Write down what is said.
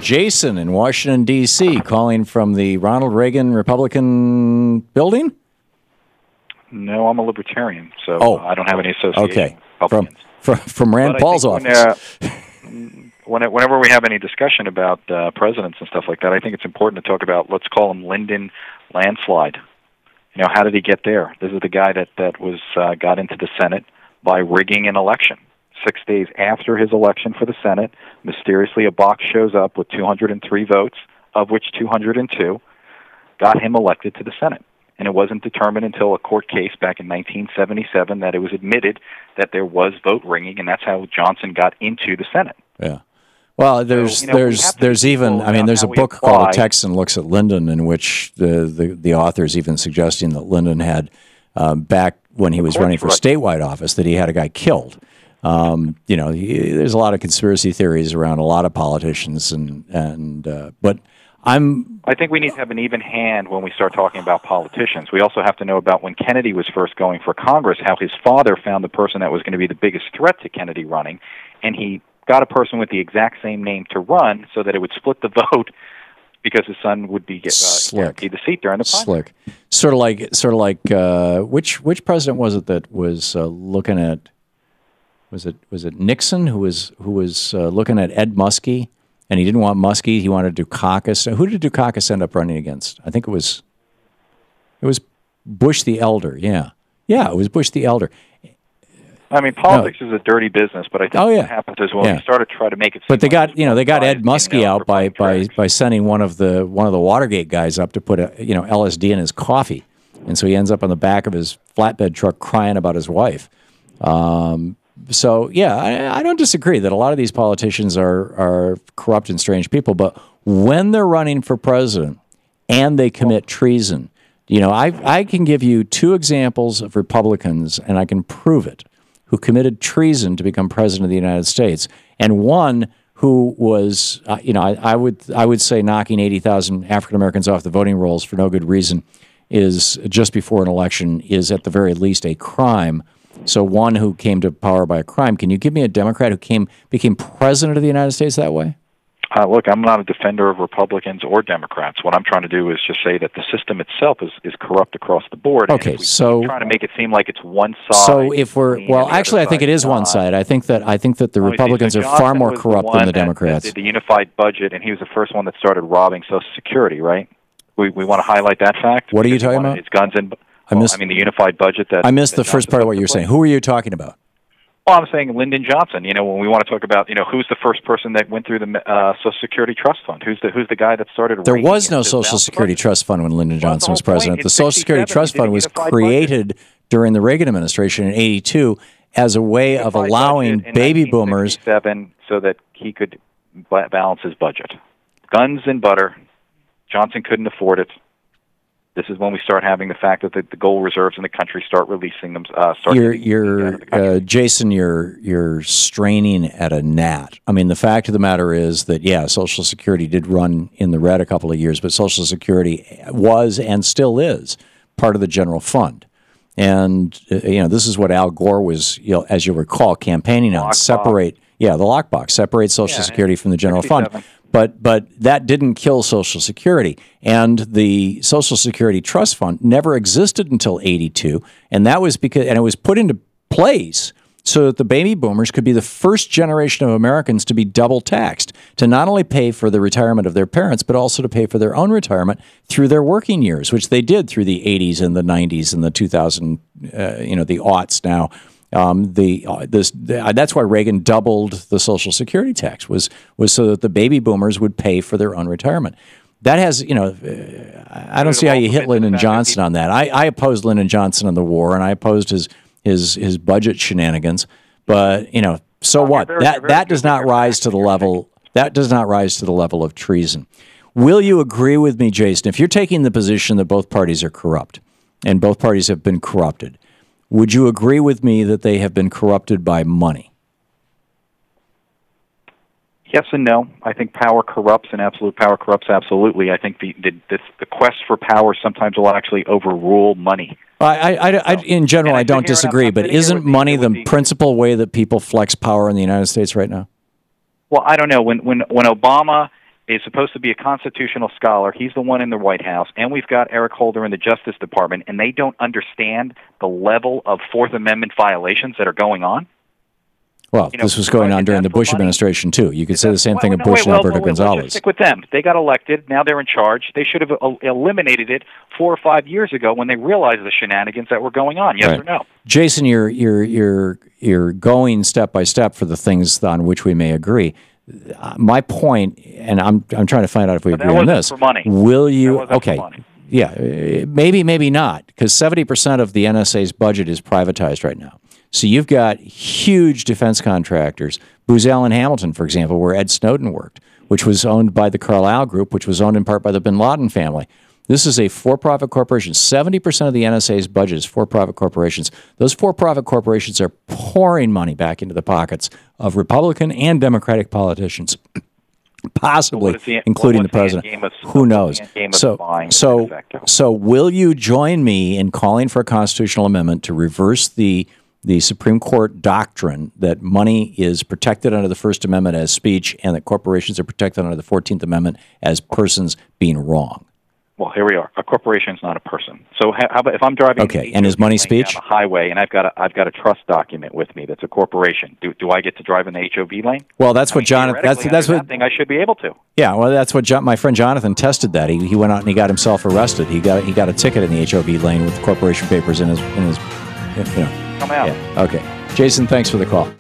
Jason in Washington, D.C., calling from the Ronald Reagan Republican building? No, I'm a libertarian, so I don't have any association with Republicans. From Rand Paul's office. Whenever we have any discussion about presidents and stuff like that, I think it's important to talk about, let's call him Lyndon Landslide. You know, how did he get there? This is the guy that was got into the Senate by rigging an election. 6 days after his election for the Senate, mysteriously a box shows up with 203 votes, of which 202 got him elected to the Senate. And it wasn't determined until a court case back in 1977 that it was admitted that there was vote rigging, and that's how Johnson got into the Senate. Yeah. Well, there's even, I mean, there's a book called A Texan Looks at Lyndon, in which the author is even suggesting that Lyndon had, back when he was running for statewide office, that he had a guy killed. You know, there's a lot of conspiracy theories around a lot of politicians, but I think we need to have an even hand when we start talking about politicians. We also have to know about when Kennedy was first going for Congress, how his father found the person that was going to be the biggest threat to Kennedy running, and he got a person with the exact same name to run so that it would split the vote because his son would be guaranteed the seat during the primary. Sort of like which president was it that was looking at? Was it Nixon who was looking at Ed Muskie, and he didn't want Muskie, he wanted Dukakis. Who did Dukakis end up running against? I think it was Bush the Elder. Yeah, it was Bush the Elder. I mean, politics is a dirty business, but I think what happens is when we start to try to make it. But they got Ed Muskie out by sending one of the Watergate guys up to put LSD in his coffee, and so he ends up on the back of his flatbed truck crying about his wife. So yeah, I don't disagree that a lot of these politicians are corrupt and strange people, but when they're running for president and they commit treason, I can give you two examples of Republicans, and I can prove it, who committed treason to become president of the United States, and one who was, I would say knocking 80,000 African Americans off the voting rolls for no good reason is just before an election is at the very least a crime. So one who came to power by a crime. Can you give me a Democrat who became president of the United States that way? Look, I'm not a defender of Republicans or Democrats. What I'm trying to do is just say that the system itself is corrupt across the board. Okay, and so trying to make it seem like it's one side. So if I think it is one side. I think that the Republicans are far more corrupt than the Democrats. That did the unified budget, and he was the first one that started robbing Social Security. Right? We want to highlight that fact. What are you talking about? It's guns and. the unified budget that... I missed the first part of what you're saying. Who are you talking about? Well, I'm saying Lyndon Johnson. When we want to talk about, who's the first person that went through the Social Security Trust Fund? Who's the guy that started... There was no Social Security Trust Fund when Lyndon Johnson was president. The Social Security Trust Fund was created during the Reagan administration in '82 as a way of allowing baby boomers... So that he could balance his budget. Guns and butter. Johnson couldn't afford it. This is when we start having the fact that the gold reserves in the country start releasing them. Jason, you're straining at a gnat. I mean, the fact of the matter is that, Social Security did run in the red a couple of years, but Social Security was and still is part of the general fund. And, this is what Al Gore was, as you recall, campaigning on. Separate the lockbox, separate Social Security from the general fund. But that didn't kill Social Security, and the Social Security Trust Fund never existed until '82, and that was because it was put into place so that the baby boomers could be the first generation of Americans to be double taxed, to not only pay for the retirement of their parents, but also to pay for their own retirement through their working years, which they did through the '80s and the '90s and the 2000, the aughts now. That's why Reagan doubled the Social Security tax was so that the baby boomers would pay for their own retirement. That has, I don't see how you hit Lyndon Johnson on that. I opposed Lyndon Johnson in the war, and I opposed his budget shenanigans. But so what? That does not rise to the level. That does not rise to the level of treason. Will you agree with me, Jason? If you're taking the position that both parties are corrupt, and both parties have been corrupted, would you agree with me that they have been corrupted by money? Yes and no. I think power corrupts, and absolute power corrupts absolutely. I think the quest for power sometimes will actually overrule money. In general, I don't disagree, but isn't money the principal way that people flex power in the United States right now? Well, I don't know. When Obama is supposed to be a constitutional scholar. He's the one in the White House, and we've got Eric Holder in the Justice Department, and they don't understand the level of Fourth Amendment violations that are going on? Well, this was going on during the Bush administration, too. You could say the same thing of Bush and Alberto Gonzales. Let's stick with them. They got elected. Now they're in charge. They should have eliminated it 4 or 5 years ago when they realized the shenanigans that were going on. Yes or no? Jason, you're going step by step for the things on which we may agree. My point, and I'm trying to find out if we agree on this. For money. Will you? Okay. For money. Yeah, maybe not, because 70% of the NSA's budget is privatized right now. So you've got huge defense contractors, Booz Allen Hamilton, for example, where Ed Snowden worked, which was owned by the Carlyle Group, which was owned in part by the bin Laden family. This is a for-profit corporation. 70% of the NSA's budget is for-profit corporations. Those for-profit corporations are pouring money back into the pockets of Republican and Democratic politicians, possibly including the president. Who knows? So will you join me in calling for a constitutional amendment to reverse the Supreme Court doctrine that money is protected under the First Amendment as speech and that corporations are protected under the 14th Amendment as persons being wrong? Well, here we are. A corporation is not a person. So how about if I'm driving and is money speech? Down the highway and I've got a trust document with me that's a corporation. Do I get to drive in the HOV lane? Well, that's what Jonathan. That's what thing I should be able to. Yeah, well, that's what my friend Jonathan tested. That he went out and he got himself arrested. He got a ticket in the HOV lane with corporation papers in his. Come out. Yeah. Okay, Jason, thanks for the call.